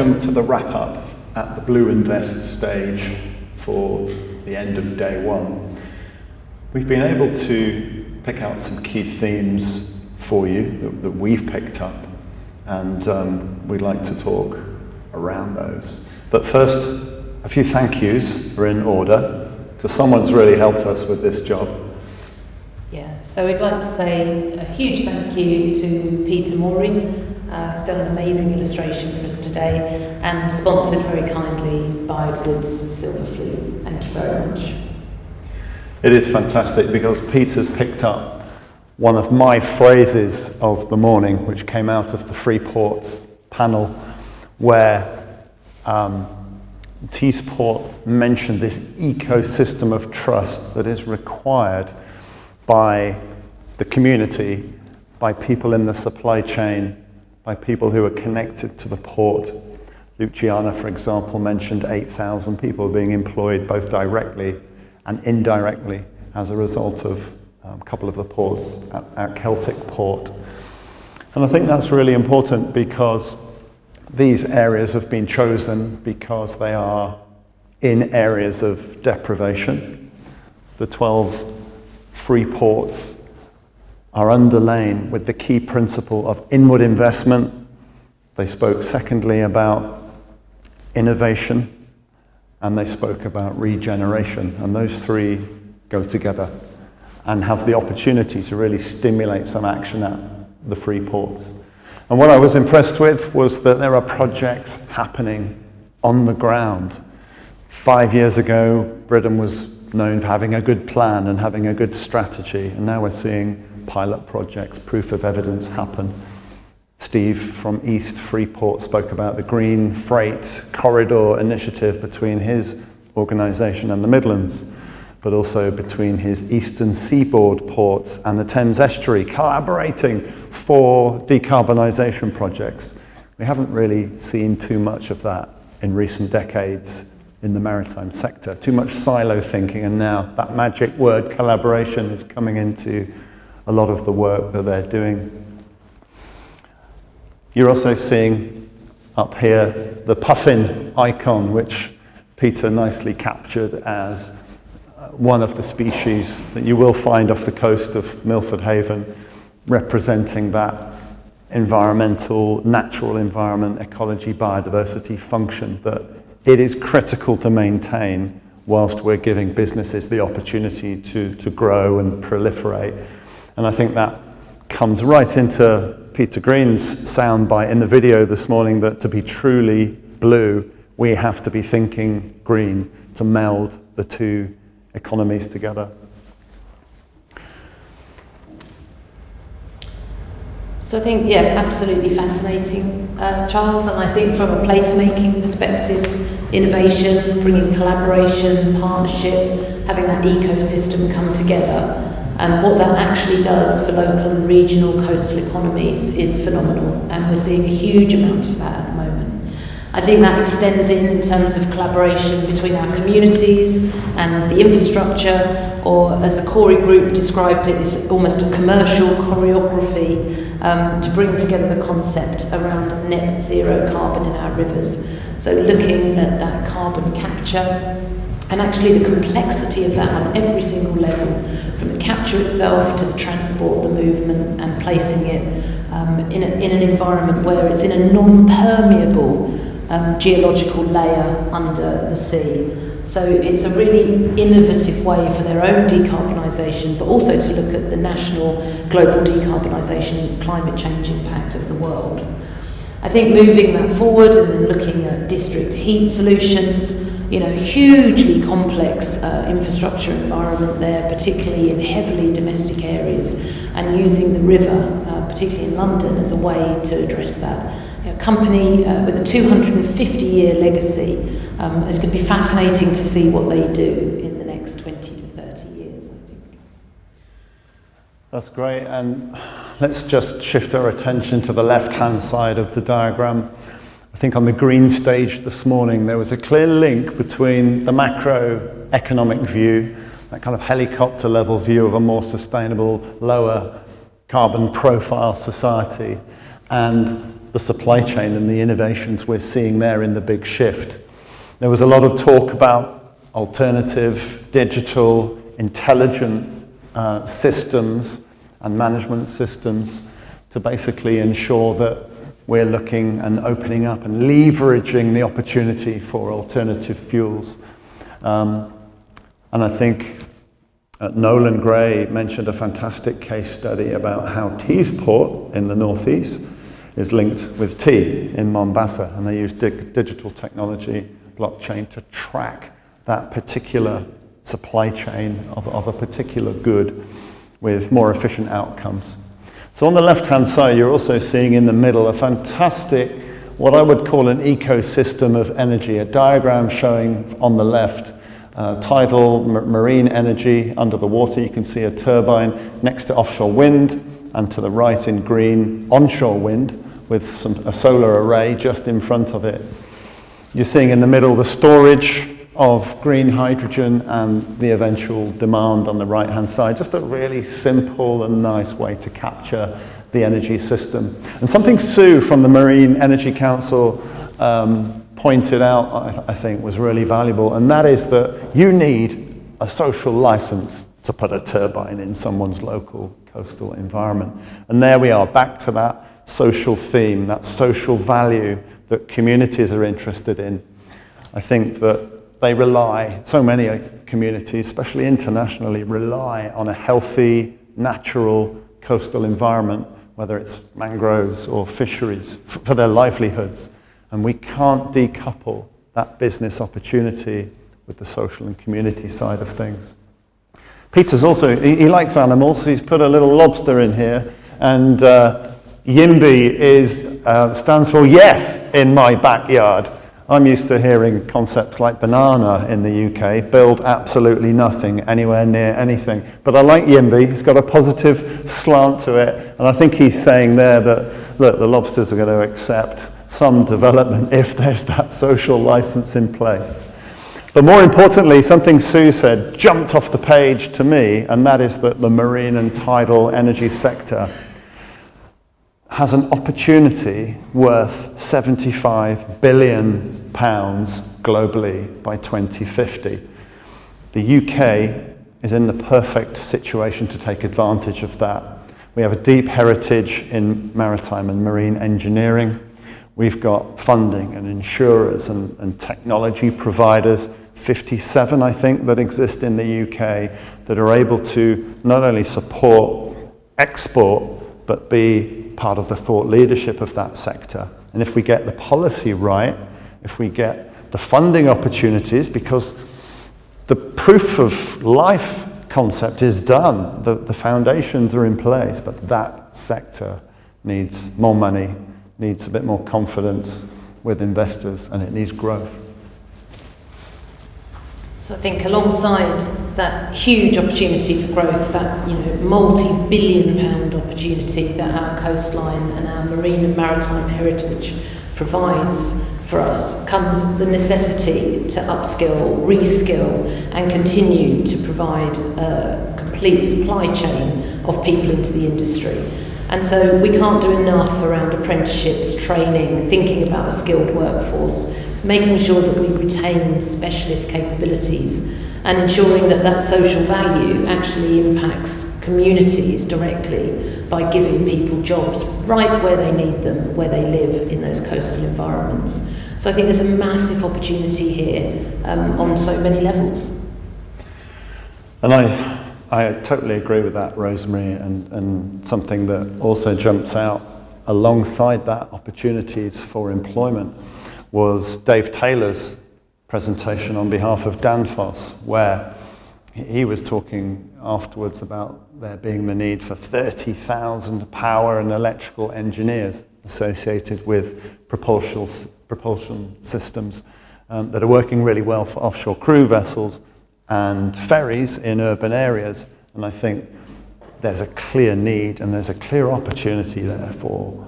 welcome to the wrap-up at the Blue Invest stage for the end of day one. We've been able to pick out some key themes for you that we've picked up, and we'd like to talk around those. But first, a few thank yous are in order, because someone's really helped us with this job. Yeah, so we'd like to say a huge thank you to Peter Morey, who's done an amazing illustration for us today, and sponsored very kindly by Woods Silverfleet. Thank you very much. It is fantastic because Peter's picked up one of my phrases of the morning, which came out of the Freeports panel, where T-Sport mentioned this ecosystem of trust that is required by the community, by people in the supply chain, by people who are connected to the port. Luciana, for example, mentioned 8,000 people being employed both directly and indirectly as a result of a couple of the ports at Celtic Port. And I think that's really important because these areas have been chosen because they are in areas of deprivation. The 12 free ports are underlain with the key principle of inward investment. They spoke secondly about innovation, and they spoke about regeneration, and those three go together and have the opportunity to really stimulate some action at the free ports. And what I was impressed with was that there are projects happening on the ground. 5 years ago, Britain was known for having a good plan and having a good strategy, and now we're seeing pilot projects, proof of evidence happen. Steve from East Freeport spoke about the Green Freight Corridor initiative between his organisation and the Midlands, but also between his eastern seaboard ports and the Thames Estuary, collaborating for decarbonisation projects. We haven't really seen too much of that in recent decades in the maritime sector. Too much silo thinking, and now that magic word collaboration is coming into a lot of the work that they're doing. You're also seeing up here the puffin icon, which Peter nicely captured as one of the species that you will find off the coast of Milford Haven, representing that environmental, natural environment, ecology, biodiversity function that it is critical to maintain whilst we're giving businesses the opportunity to grow and proliferate. And I think that comes right into Peter Green's soundbite in the video this morning, that to be truly blue, we have to be thinking green to meld the two economies together. So I think, yeah, absolutely fascinating, Charles, and I think from a placemaking perspective, innovation, bringing collaboration, partnership, having that ecosystem come together, and what that actually does for local and regional coastal economies is phenomenal, and we're seeing a huge amount of that at the moment. I think that extends in terms of collaboration between our communities and the infrastructure, or as the Corey Group described it, it's almost a commercial choreography to bring together the concept around net zero carbon in our rivers. So looking at that carbon capture, and actually the complexity of that on every single level, from the capture itself to the transport, the movement, and placing it in an environment where it's in a non-permeable geological layer under the sea. So it's a really innovative way for their own decarbonisation, but also to look at the national global decarbonisation and climate change impact of the world. I think moving that forward and then looking at district heat solutions, hugely complex infrastructure environment there, particularly in heavily domestic areas, and using the river, particularly in London, as a way to address that. A company with a 250-year legacy. It's going to be fascinating to see what they do in the next 20 to 30 years, I think. That's great, and let's just shift our attention to the left-hand side of the diagram. I think on the green stage this morning there was a clear link between the macroeconomic view, that kind of helicopter level view of a more sustainable, lower carbon profile society, and the supply chain and the innovations we're seeing there in the big shift. There was a lot of talk about alternative, digital, intelligent systems and management systems to basically ensure that we're looking and opening up and leveraging the opportunity for alternative fuels. And I think Nolan Gray mentioned a fantastic case study about how Teesport in the northeast is linked with tea in Mombasa, and they use digital technology, blockchain, to track that particular supply chain of a particular good with more efficient outcomes. So on the left-hand side, you're also seeing in the middle a fantastic, what I would call an ecosystem of energy, a diagram showing on the left tidal marine energy under the water. You can see a turbine next to offshore wind, and to the right in green, onshore wind with a solar array just in front of it. You're seeing in the middle the storage of green hydrogen and the eventual demand on the right-hand side. Just a really simple and nice way to capture the energy system. And something Sue from the Marine Energy Council pointed out, I think, was really valuable, and that is that you need a social license to put a turbine in someone's local coastal environment. And there we are, back to that social theme, that social value that communities are interested in. I think that they rely, so many communities, especially internationally, rely on a healthy, natural coastal environment, whether it's mangroves or fisheries, for their livelihoods. And we can't decouple that business opportunity with the social and community side of things. Peter's also, he likes animals, so he's put a little lobster in here, and YIMBY stands for yes in my backyard. I'm used to hearing concepts like banana in the UK, build absolutely nothing anywhere near anything. But I like YIMBY, it's got a positive slant to it, and I think he's saying there that, look, the lobsters are going to accept some development if there's that social license in place. But more importantly, something Sue said jumped off the page to me, and that is that the marine and tidal energy sector has an opportunity worth £75 billion globally by 2050. The UK is in the perfect situation to take advantage of that. We have a deep heritage in maritime and marine engineering. We've got funding and insurers and technology providers, 57 I think that exist in the UK, that are able to not only support export but be part of the thought leadership of that sector. And if we get the policy right, if we get the funding opportunities, because the proof of life concept is done, the foundations are in place, but that sector needs more money, needs a bit more confidence with investors, and it needs growth. So I think alongside that huge opportunity for growth, that multi-billion-pound opportunity that our coastline and our marine and maritime heritage provides for us, comes the necessity to upskill, reskill, and continue to provide a complete supply chain of people into the industry. And so we can't do enough around apprenticeships, training, thinking about a skilled workforce, making sure that we retain specialist capabilities, and ensuring that that social value actually impacts communities directly by giving people jobs right where they need them, where they live in those coastal environments. So I think there's a massive opportunity here on so many levels. And I totally agree with that, Rosemary, and something that also jumps out alongside that opportunities for employment was Dave Taylor's presentation on behalf of Danfoss, where he was talking afterwards about there being the need for 30,000 power and electrical engineers associated with propulsion systems that are working really well for offshore crew vessels and ferries in urban areas. And I think there's a clear need and there's a clear opportunity there for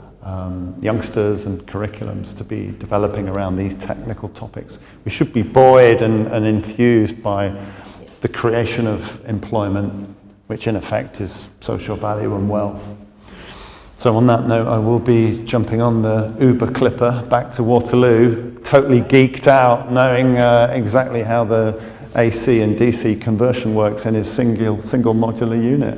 youngsters and curriculums to be developing around these technical topics. We should be buoyed and enthused by the creation of employment, which in effect is social value and wealth. So on that note, I will be jumping on the Uber Clipper back to Waterloo, totally geeked out, knowing exactly how the AC and DC conversion works in his single modular unit.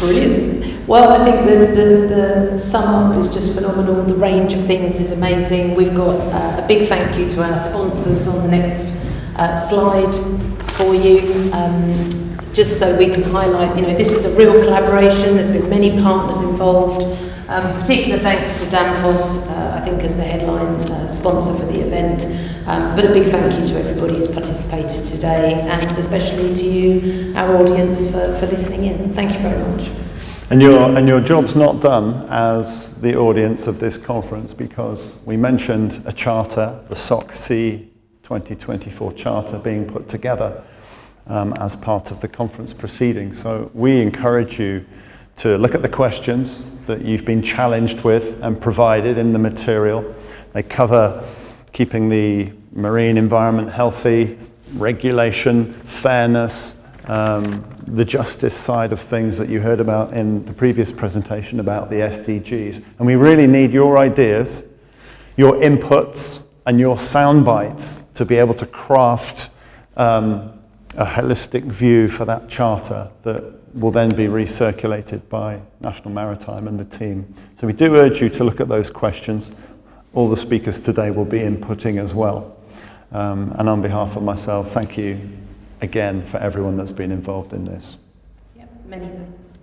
Brilliant. Well, I think the sum up is just phenomenal. The range of things is amazing. We've got a big thank you to our sponsors on the next slide for you. Just so we can highlight, this is a real collaboration. There's been many partners involved. Particular thanks to Danfoss, I think, as the headline sponsor for the event. But a big thank you to everybody who's participated today, and especially to you, our audience, for listening in. Thank you very much. And your job's not done as the audience of this conference, because we mentioned a charter, the SOCSEA24 charter, being put together as part of the conference proceeding. So we encourage you to look at the questions that you've been challenged with and provided in the material. They cover keeping the marine environment healthy, regulation, fairness, the justice side of things that you heard about in the previous presentation about the SDGs. And we really need your ideas, your inputs, and your sound bites to be able to craft a holistic view for that charter that will then be recirculated by National Maritime and the team. So we do urge you to look at those questions. All the speakers today will be inputting as well. And on behalf of myself, thank you again for everyone that's been involved in this. Yep, many thanks.